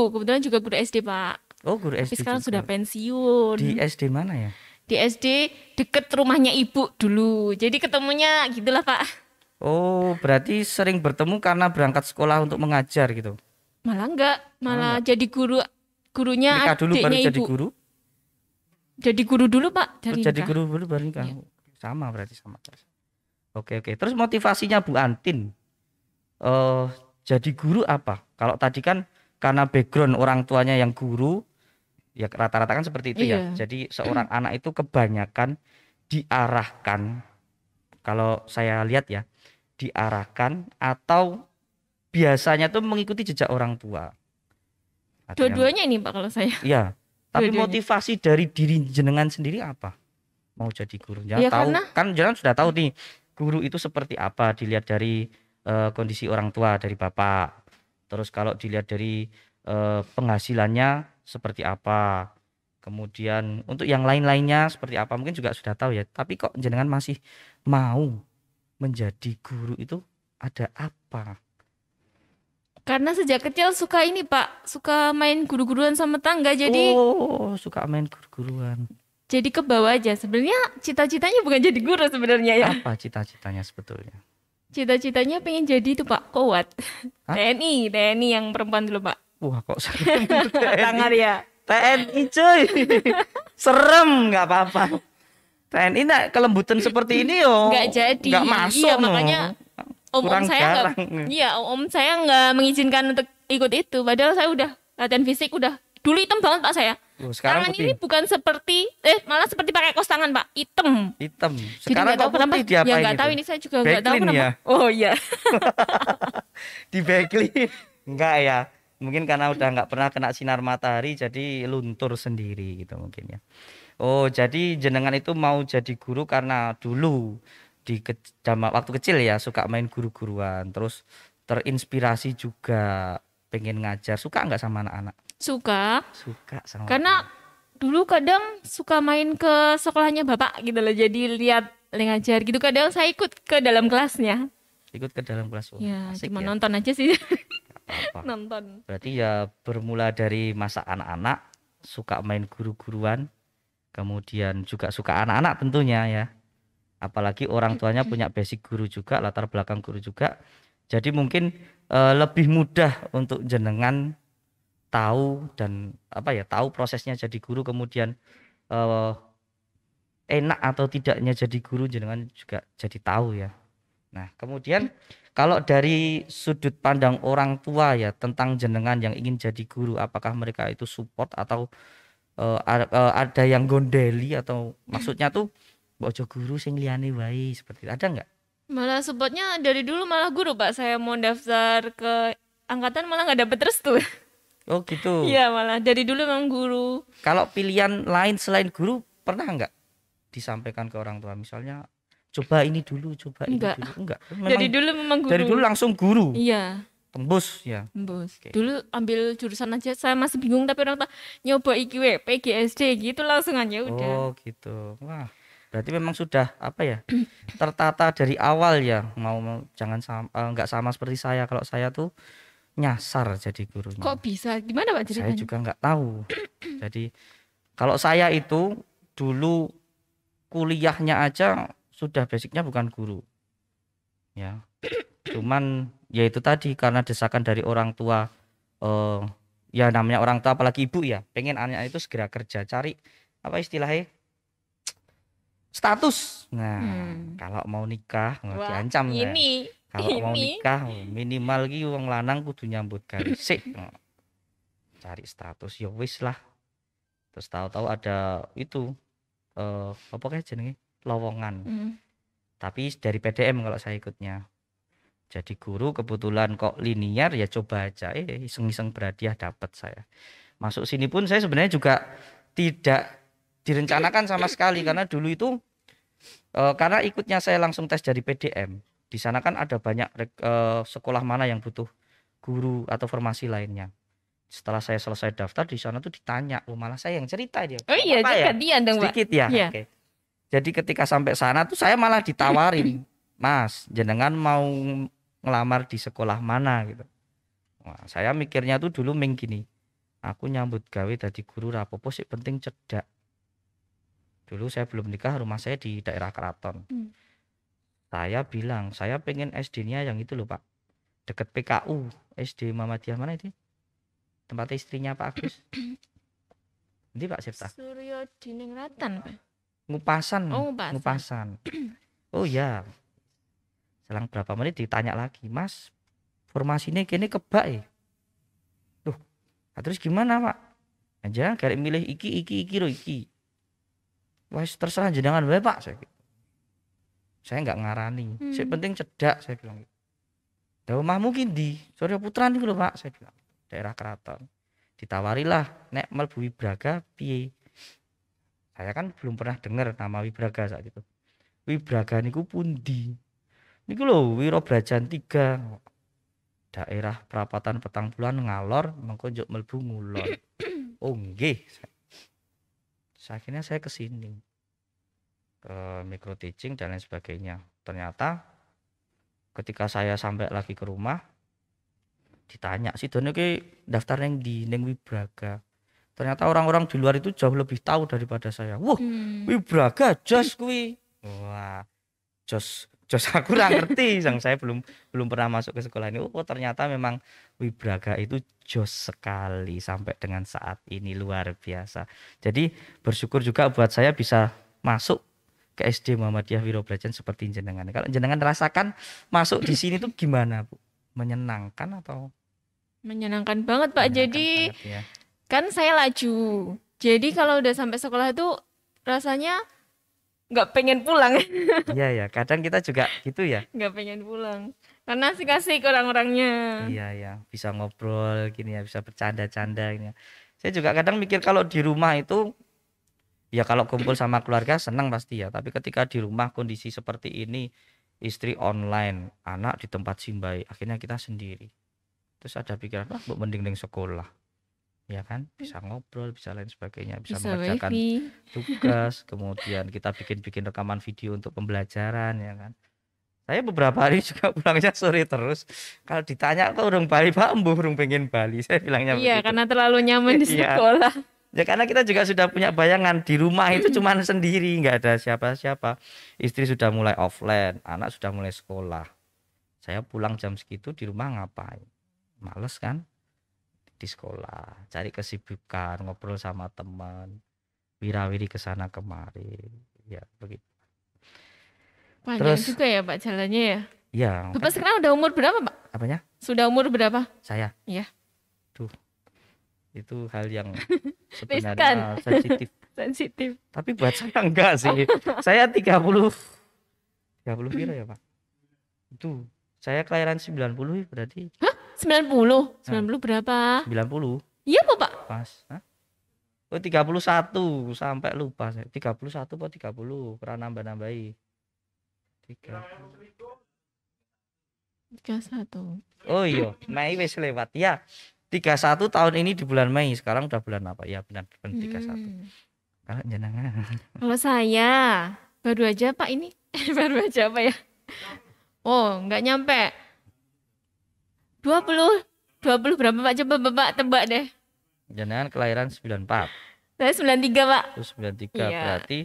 kebetulan juga guru SD Pak. Oh, guru Tapi SD sekarang sudah juga. pensiun. Di SD mana ya? Di SD deket rumahnya ibu dulu. Jadi ketemunya gitulah Pak. Oh, berarti sering bertemu karena berangkat sekolah untuk mengajar gitu. Malah enggak, Malah malah enggak. jadi gurunya Nikah dulu baru adiknya jadi ibu. guru. Jadi guru dulu Pak Terus dari jadi nikah. guru dulu baru nikah. Iya. Sama berarti sama. Oke, oke. Terus motivasinya Bu Antin eh jadi guru apa? Kalau tadi kan karena background orang tuanya yang guru, ya rata-rata kan seperti itu ya. Iya. Jadi seorang anak itu kebanyakan diarahkan, kalau saya lihat ya, diarahkan atau biasanya tuh mengikuti jejak orang tua. Ada yang, Dua-duanya ini Pak kalau saya. ya. Tapi Dua-duanya. motivasi dari diri jenengan sendiri apa? Mau jadi guru? Ya Ya tahu karena kan jenengan sudah tahu nih guru itu seperti apa, dilihat dari kondisi orang tua, dari bapak. Terus kalau dilihat dari penghasilannya seperti apa. Kemudian untuk yang lain-lainnya seperti apa mungkin juga sudah tahu ya. Tapi kok jenengan masih mau menjadi guru itu ada apa? karena sejak kecil suka ini Pak, suka main guru-guruan sama tangga. Jadi Oh, suka main guru-guruan. jadi ke bawah aja. Sebenarnya cita-citanya bukan jadi guru sebenarnya ya. Apa cita-citanya sebetulnya? Cita-citanya pengen jadi itu Pak, Kowat. Hah? TNI yang perempuan dulu Pak. Wah, kok serem Tangan TNI? ya. TNI cuy. Serem, nggak apa-apa. TNI nak kelembutan seperti ini yo. Nggak jadi. Nggak masuk Iya, no. makanya om Kurang saya nggak, garang. iya om saya nggak mengizinkan untuk ikut itu. Padahal saya udah latihan fisik udah dulu hitam banget Pak saya. Loh, sekarang Tangan ini putih, bukan seperti malah seperti pakai kos tangan Pak, hitam. hitam. Jadi Sekarang nggak tahu kok kenapa. putih diapain Ya nggak itu? tahu ini saya juga nggak tahu Backlin kenapa. ya? Oh iya. Di backlin. Enggak ya. Mungkin karena udah nggak pernah kena sinar matahari jadi luntur sendiri gitu mungkin ya. Oh, jadi jenengan itu mau jadi guru karena dulu waktu kecil ya suka main guru-guruan, terus terinspirasi juga pengen ngajar. Suka nggak sama anak-anak? Suka. Suka sama. Karena dulu kadang suka main ke sekolahnya bapak gitu loh. Jadi lihat ngajar gitu. Kadang saya ikut ke dalam kelasnya. Ikut ke dalam kelas. Oh, Ya, asik cuma ya. nonton aja sih. Apa-apa. Nonton. Berarti ya bermula dari masa anak-anak suka main guru-guruan, kemudian juga suka anak-anak tentunya ya. Apalagi orang tuanya punya basic guru juga, latar belakang guru juga. Jadi mungkin lebih mudah untuk jenengan tahu dan apa ya, tahu prosesnya jadi guru, kemudian eh, enak atau tidaknya jadi guru jenengan juga jadi tahu ya. Nah, kemudian kalau dari sudut pandang orang tua ya tentang jenengan yang ingin jadi guru, apakah mereka itu support atau ada yang gondeli, atau maksudnya tuh bojo guru sing liyane wae, seperti itu. Ada nggak? Malah supportnya dari dulu malah guru Pak. Saya mau daftar ke angkatan malah nggak dapet restu. Oh gitu. Iya malah dari dulu memang guru. Kalau pilihan lain selain guru pernah nggak disampaikan ke orang tua, misalnya coba ini dulu, coba ini Enggak. dulu? Enggak. Dari dulu memang guru. Dari dulu langsung guru. Iya. Tembus ya. Bos. Oke. Dulu ambil jurusan aja saya masih bingung tapi orang tua nyoba IKW, PGSD gitu langsung aja udah. Oh gitu. Wah, berarti memang sudah apa ya, tertata dari awal ya. Jangan nggak sama seperti saya. Kalau saya tuh nyasar jadi gurunya. Kok bisa? Gimana Pak Saya ceritanya? juga nggak tahu. Jadi kalau saya itu dulu kuliahnya aja sudah basicnya bukan guru ya, cuman ya itu tadi karena desakan dari orang tua, eh ya namanya orang tua apalagi ibu ya, pengen anaknya itu segera kerja, cari apa istilahnya, status. Nah, kalau mau nikah Wah, diancam ya. ini Kalau mau ini. nikah minimal ki wong lanang kudu nyambut gawe sik. Cari status ya wis lah. Terus tahu-tahu ada itu apa kayak jenenge lowongan. Tapi dari PDM kalau saya ikutnya. Jadi guru kebetulan kok linear, ya coba aja, iseng-iseng berhadiah dapat saya. Masuk sini pun saya sebenarnya juga tidak direncanakan sama sekali, karena dulu itu karena ikutnya saya langsung tes dari PDM. Di sana kan ada banyak sekolah mana yang butuh guru atau formasi lainnya. Setelah saya selesai daftar di sana tuh ditanya, malah saya yang cerita dia. Oh iya, ya? gantian dong, Pak. Sedikit ya. Iya. Oke. Jadi ketika sampai sana tuh saya malah ditawarin, Mas, jenengan mau ngelamar di sekolah mana gitu. Wah, saya mikirnya tuh dulu gini, Aku nyambut gawe dadi guru rapopo sih penting cedak. Dulu saya belum nikah, rumah saya di daerah keraton. Saya bilang, saya pengen SD-nya yang itu loh Pak, deket PKU, SD Muhammadiyah mana itu? Tempat istrinya Pak Agus. Nanti Pak Sipta. Suryo Dinengratan, Pak. Ngupasan, Oh, Ngupasan. ngupasan. Oh ya, selang berapa menit ditanya lagi, Mas, formasinya kini kebak ya? Loh, terus gimana Pak? Aja garek milih iki lho iki. Wes terserah jenengan wae Pak, saya nggak ngarani. Sing penting cedak saya bilang. Dah omahmu ki ndi? Surya Putra niku lho Pak, saya bilang. Daerah keraton. Ditawarilah nek mlebu Wibraga piye? Saya kan belum pernah dengar nama Wibraga saat itu. Wibraga niku pundi? Niku lho Wirobrajan 3. Daerah perapatan petang bulan ngalor mengko njuk mlebu ngulon. Oh nggih. Akhirnya saya ke sini. Ke micro teaching dan lain sebagainya. Ternyata ketika saya sampai lagi ke rumah ditanya sih dono ki daftar neng di neng Wibraga. Ternyata orang-orang di luar itu jauh lebih tahu daripada saya. Wah, Wibraga jos kuwi. Wah, jos aku ora ngerti, saya belum pernah masuk ke sekolah ini. Oh, ternyata memang Wibraga itu jos sekali sampai dengan saat ini, luar biasa. Jadi bersyukur juga buat saya bisa masuk ke SD Muhammadiyah Wirobrajan seperti jenengan. Kalau jenengan rasakan masuk di sini tuh gimana, Bu? Menyenangkan atau? Menyenangkan banget Pak. Jadi banget, ya. Kan saya laju. Jadi kalau udah sampai sekolah itu rasanya nggak pengen pulang. Iya ya, kadang kita juga gitu ya. Nggak pengen pulang. Karena asik-asik orang-orangnya. Iya ya, bisa ngobrol gini ya, bisa bercanda-canda gini ya. Saya juga kadang mikir kalau di rumah itu ya kalau kumpul sama keluarga senang pasti ya, tapi ketika di rumah kondisi seperti ini, istri online, anak di tempat simbai, akhirnya kita sendiri. Terus ada pikiran, wah mending ning sekolah. Ya kan, bisa ngobrol, bisa lain sebagainya, bisa mengerjakan tugas, kemudian kita bikin rekaman video untuk pembelajaran ya kan. Saya beberapa hari juga pulangnya sore terus. Kalau ditanya kok urung bali Pak, urung pengen bali. Saya bilangnya iya, begitu. karena terlalu nyaman di sekolah. Ya karena kita juga sudah punya bayangan di rumah itu cuma sendiri, nggak ada siapa-siapa. Istri sudah mulai offline, anak sudah mulai sekolah. Saya pulang jam segitu di rumah ngapain? Males kan? Di sekolah, cari kesibukan, ngobrol sama teman, wirawiri kesana kemari, ya begitu. Panjang terus, juga ya Pak jalannya ya? Iya. Bapak sekarang udah umur berapa Pak? Apanya? Sudah umur berapa? Saya? Iya. Tuh, itu hal yang sebenarnya sensitif. Sensitif. Tapi buat saya enggak sih. Saya 30 kilo ya Pak. Itu saya kelahiran 90 berarti. Hah? 90? 90 berapa? 90. Iya Pak? Pas. Hah? Oh 31 sampai lupa saya. 31 apa 30? Pernah nambah-nambahi. 31. Oh iya, Mei wis lewat ya. 31 tahun ini di bulan Mei. Sekarang udah bulan apa? Ya benar 31. Kalau jenengan. Kalau saya baru aja Pak ini. Baru aja apa ya? Oh, enggak nyampe. 20 berapa Pak? Coba Bapak tebak deh. Jenengan kelahiran 94. Saya 93 Pak. Terus 93 iya. Berarti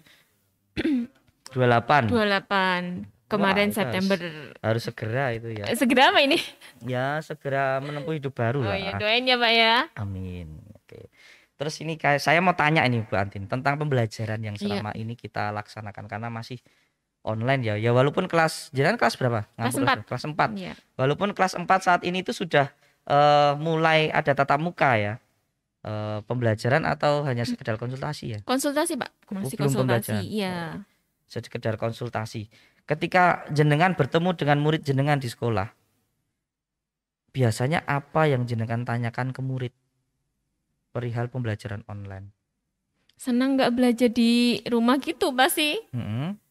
28. Kemarin September. Harus segera itu ya. Segera apa ini? Ya segera menempuh hidup baru lah. Oh iya, doain ya Pak ya. Amin. Oke. Terus ini saya mau tanya ini Bu Antin tentang pembelajaran yang selama ini kita laksanakan karena masih online ya. Ya walaupun jenengan kelas berapa? Kelas 4. Kelas 4. Iya. Walaupun kelas 4 saat ini itu sudah mulai ada tatap muka ya. Pembelajaran atau hanya sekedar konsultasi ya? Konsultasi Pak. Masih konsultasi. Iya. Sekedar konsultasi. Ketika jenengan bertemu dengan murid jenengan di sekolah, biasanya apa yang jenengan tanyakan ke murid perihal pembelajaran online? Senang nggak belajar di rumah gitu pasti.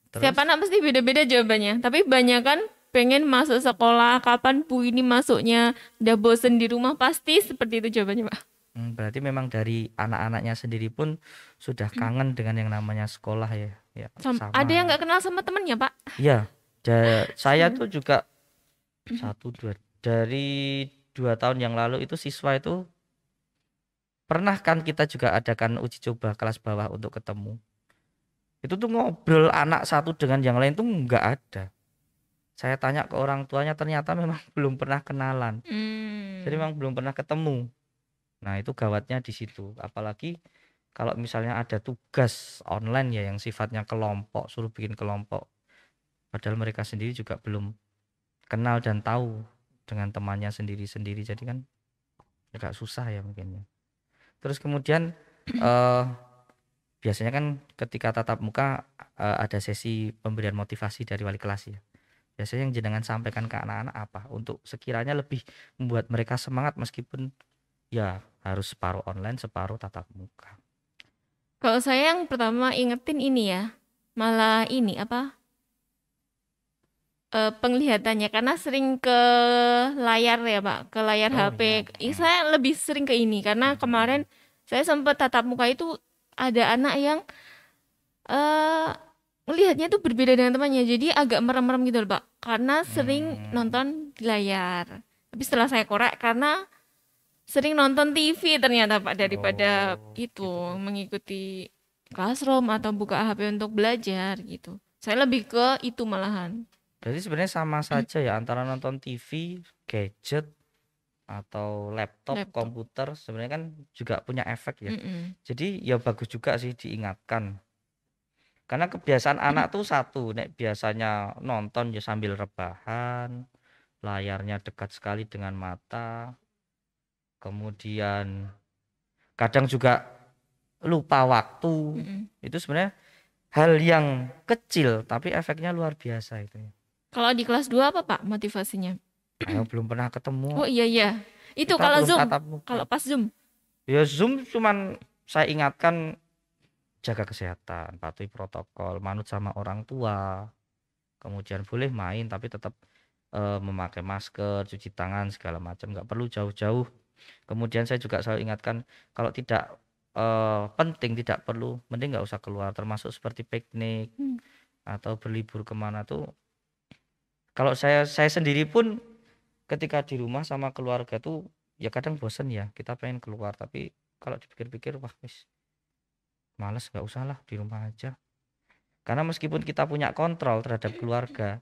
Setiap anak pasti beda-beda jawabannya. Tapi banyak kan pengen masuk sekolah, kapan Bu ini masuknya, udah bosen di rumah, pasti seperti itu jawabannya Pak. Berarti memang dari anak-anaknya sendiri pun sudah kangen dengan yang namanya sekolah ya. Sama. Ada yang nggak kenal sama temennya Pak? Iya, saya tuh juga dari 2 tahun yang lalu itu siswa itu Pernah kan kita juga adakan uji coba kelas bawah untuk ketemu. Itu tuh ngobrol anak satu dengan yang lain tuh nggak ada. Saya tanya ke orang tuanya ternyata memang belum pernah kenalan. Jadi memang belum pernah ketemu. Nah, itu gawatnya di situ. Apalagi kalau misalnya ada tugas online ya yang sifatnya kelompok, suruh bikin kelompok. Padahal mereka sendiri juga belum kenal dan tahu dengan temannya sendiri-sendiri. Jadi kan agak susah ya mungkin ya. Terus kemudian biasanya kan ketika tatap muka ada sesi pemberian motivasi dari wali kelas ya. Biasanya yang jenengan sampaikan ke anak-anak apa untuk sekiranya lebih membuat mereka semangat meskipun ya harus separuh online, separuh tatap muka. Kalau saya yang pertama ingetin ini ya, malah ini apa? Penglihatannya karena sering ke layar ya Pak, ke layar HP. Saya lebih sering ke ini karena kemarin saya sempat tatap muka itu ada anak yang melihatnya itu berbeda dengan temannya, jadi agak merem-merem gitu loh Pak, karena sering nonton di layar. Tapi setelah saya korek karena sering nonton TV ternyata Pak daripada itu mengikuti classroom atau buka HP untuk belajar gitu. Saya lebih ke itu malahan. Berarti sebenarnya sama saja ya antara nonton TV, gadget atau laptop. Komputer sebenarnya kan juga punya efek ya. Jadi ya bagus juga sih diingatkan. Karena kebiasaan anak tuh satu, nek biasanya nonton ya sambil rebahan, layarnya dekat sekali dengan mata. Kemudian kadang juga lupa waktu. Itu sebenarnya hal yang kecil tapi efeknya luar biasa itu ya. Kalau di kelas 2 apa Pak motivasinya? Belum pernah ketemu. Oh iya. Itu Kita kalau belum Zoom. tatap muka. Kalau pas Zoom. Ya Zoom cuman saya ingatkan jaga kesehatan, patuhi protokol, manut sama orang tua. Kemudian boleh main tapi tetap memakai masker, cuci tangan segala macam, nggak perlu jauh-jauh. Kemudian saya juga selalu ingatkan kalau tidak penting, tidak perlu, mending nggak usah keluar, termasuk seperti piknik atau berlibur kemana tuh. Kalau saya sendiri pun ketika di rumah sama keluarga tuh ya kadang bosen ya, kita pengen keluar tapi kalau dipikir-pikir wah wis males, nggak usah lah, di rumah aja. Karena meskipun kita punya kontrol terhadap keluarga,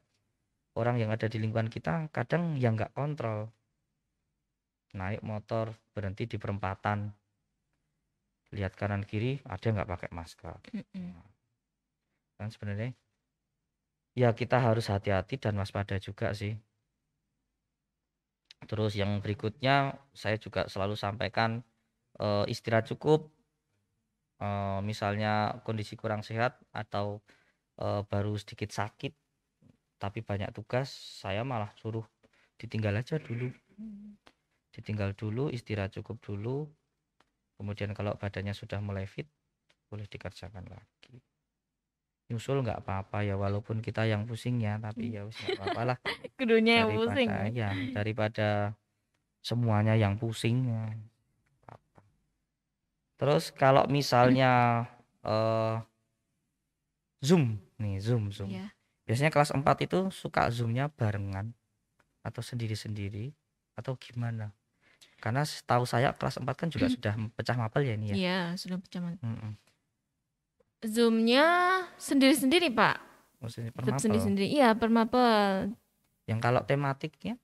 orang yang ada di lingkungan kita kadang yang nggak kontrol. Naik motor berhenti di perempatan, lihat kanan kiri ada nggak pakai masker. Kan sebenarnya ya kita harus hati-hati dan waspada juga sih. Terus yang berikutnya saya juga selalu sampaikan istirahat cukup. Misalnya kondisi kurang sehat atau baru sedikit sakit tapi banyak tugas, saya malah suruh ditinggal aja dulu. Ditinggal dulu, istirahat cukup dulu. Kemudian kalau badannya sudah mulai fit, boleh dikerjakan lagi. Nyusul nggak apa-apa ya, walaupun kita yang pusing ya, tapi ya wis nggak apa-apa lah. Kudunya yang pusing. Ya, daripada semuanya yang pusing ya. Terus kalau misalnya Zoom nih, Zoom. Yeah. Biasanya kelas 4 itu suka Zoom-nya barengan atau sendiri-sendiri atau gimana? Karena setahu saya kelas 4 kan juga sudah pecah mapel ya ini ya. Iya, sudah pecah mapel. Zoom-nya sendiri-sendiri Pak. Sendiri-sendiri. Iya, per mapel. Yang kalau tematiknya?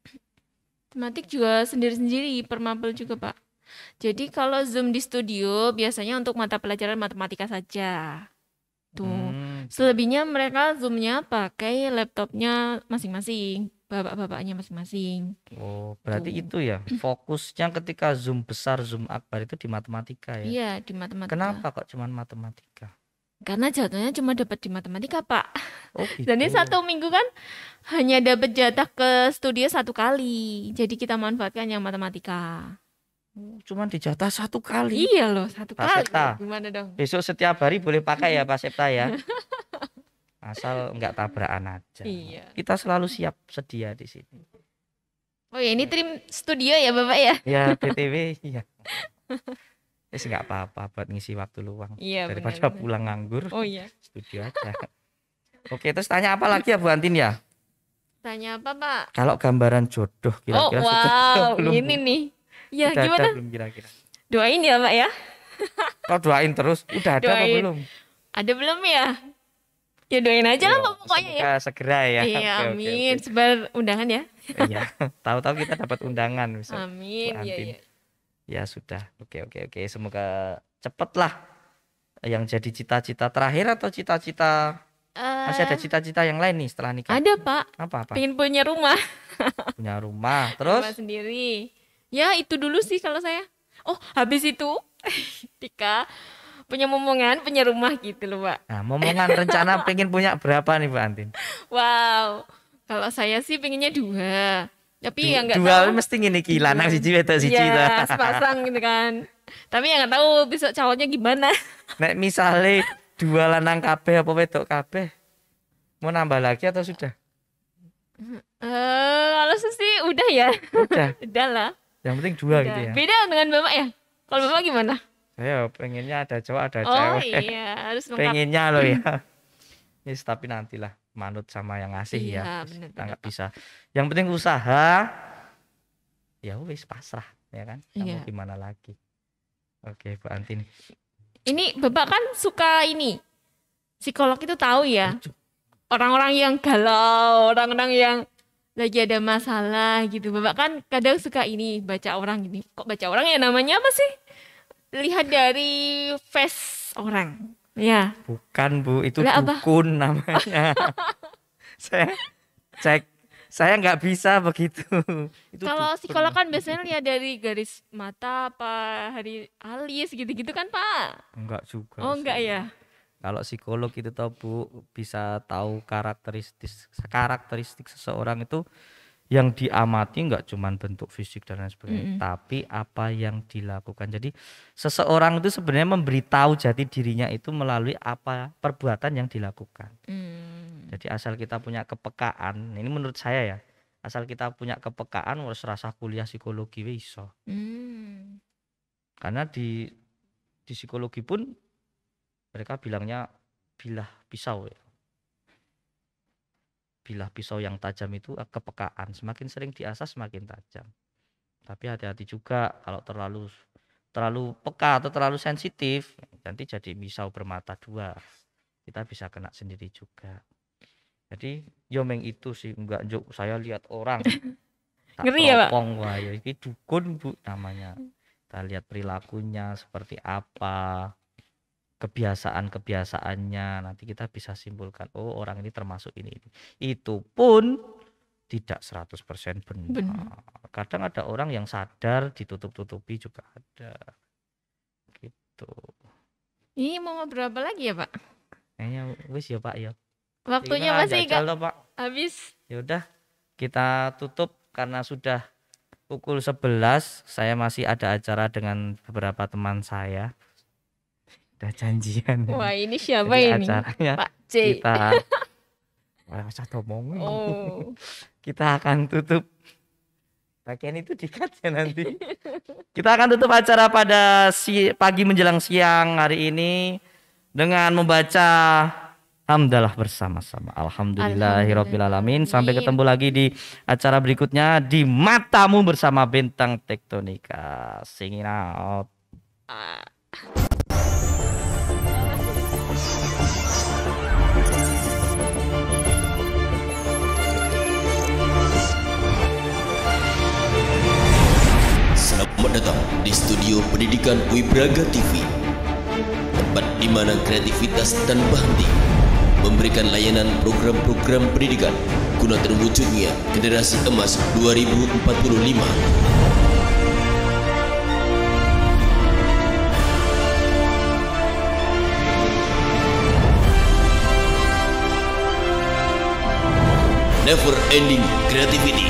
Tematik juga sendiri-sendiri, per mapel juga Pak. Jadi kalau Zoom di studio biasanya untuk mata pelajaran matematika saja. Tuh. Selebihnya mereka Zoom-nya pakai laptopnya masing-masing, bapak-bapaknya masing-masing. Oh, berarti itu ya fokusnya ketika Zoom besar, Zoom akbar itu di matematika ya? Iya, di matematika. Kenapa kok cuma matematika? Karena jatuhnya cuma dapat di matematika Pak. Oh gitu. Jadi 1 minggu kan hanya dapat jatah ke studio 1 kali. Jadi kita manfaatkan yang matematika. Cuman dijatah 1 kali. Iya loh, 1 kali. Gimana dong? Besok setiap hari boleh pakai ya Pak Septa ya. Asal nggak tabrakan aja. Iya. Kita selalu siap sedia di sini. Oh ya, ini tim studio ya Bapak ya? Ya, BTW iya. Wis nggak apa-apa buat ngisi waktu luang. Iya, daripada bener. Pulang nganggur. Oh iya. Studio aja. Oke, terus tanya apa lagi ya Bu Antin ya? Tanya apa Pak? Kalau gambaran jodoh kira-kira sudah belum? Ini nih. Ya, sudah gimana? Belum kira-kira. Doain ya Pak ya. Kau doain terus. Udah ada apa Doain. belum? Ada belum ya? Ya doain aja lah Pak, pokoknya ya. Semoga segera ya. Iya, Oke, amin. oke. Sebar undangan ya. Iya. Tahu-tahu kita dapat undangan bisa. Amin. Bu Iya, Antin. iya. Ya sudah. Oke. Semoga cepatlah yang jadi cita-cita terakhir atau cita-cita masih ada cita-cita yang lain nih setelah nikah? Ada Pak. Apa? Pengen punya rumah. Punya rumah. Rumah Terus? sendiri. Ya itu dulu sih kalau saya. Oh habis itu Tika punya momongan punya rumah gitu loh Pak. Nah, momongan rencana pengen punya berapa nih Bu Antin? Wow. Kalau saya sih pengennya 2. Tapi ya nggak Dua tahu. mesti gini ki lanang siji wedok siji Ya ta. sepasang gitu kan. Tapi ya nggak tahu besok calonnya gimana. Nek misale 2 lanang kabeh apa wedok kabeh? Mau nambah lagi atau sudah? Kalau saya sih udah ya. Udah. Udah lah. Yang penting 2 Udah. gitu ya. Beda dengan Bapak ya. Kalau Bapak gimana? Saya pengennya ada cowok ada Oh cewek. iya harus lengkap. Pengennya loh ya. Yes, tapi nantilah manut sama yang ngasih Iya, ya. bener, Kita nggak Pak. bisa. Yang penting usaha. Ya wis pasrah ya kan. Kamu Iya. gimana lagi? Oke, Bu Antin. Ini Bapak kan suka ini. Psikolog itu tahu ya. Orang-orang yang galau, orang-orang yang lagi ada masalah gitu. Bapak kan kadang suka ini baca orang gini. Kok baca orang ya namanya apa sih? Lihat dari face orang. Ya. Bukan Bu, itu Lah, apa? dukun namanya. saya cek, saya nggak bisa begitu. Itu Kalau dukun. psikolog kan biasanya lihat dari garis mata apa, hari alis gitu-gitu kan Pak? Enggak juga. Oh enggak sih. ya? Kalau psikolog itu tahu Bu bisa tahu karakteristik seseorang itu yang diamati nggak cuman bentuk fisik dan lain sebagainya, tapi apa yang dilakukan. Jadi seseorang itu sebenarnya memberitahu jati dirinya itu melalui apa perbuatan yang dilakukan. Jadi asal kita punya kepekaan, ini menurut saya ya, asal kita punya kepekaan harus rasa kuliah psikologi wis iso. Karena di psikologi pun mereka bilangnya bilah pisau ya. Bilah pisau yang tajam itu kepekaan, semakin sering diasah semakin tajam. Tapi hati-hati juga kalau terlalu peka atau terlalu sensitif, nanti jadi pisau bermata 2. Kita bisa kena sendiri juga. Jadi yomeng itu sih enggak juk saya lihat orang tak Ngeri ya, Pak? teropong, wah ya ini dukun Bu namanya. Kita lihat perilakunya seperti apa, kebiasaan-kebiasaannya, nanti kita bisa simpulkan oh orang ini termasuk ini. Itu pun tidak 100% benar. Kadang ada orang yang sadar ditutup-tutupi juga ada. Gitu. Ini mau ngobrol apa lagi ya Pak? Kayaknya wis ya Pak ya. Waktunya Gimana, masih jajal nggak toh, Pak? habis. Ya udah kita tutup karena sudah pukul 11. Saya masih ada acara dengan beberapa teman saya. Udah janjian. Wah ini siapa Jadi ini? acaranya Pak C. kita masa ngomong. Oh. Kita akan tutup bagian itu dikat ya nanti. Kita akan tutup acara pada pagi menjelang siang hari ini dengan membaca hamdalah bersama-sama. Alhamdulillahirobbilalamin. Sampai ketemu lagi di acara berikutnya di Matamu bersama Bintang Tektonika. Singing out. Selamat datang di studio pendidikan Wibraga TV, tempat di mana kreativitas dan berhenti memberikan layanan program-program pendidikan guna terwujudnya generasi emas 2045. Never ending creativity.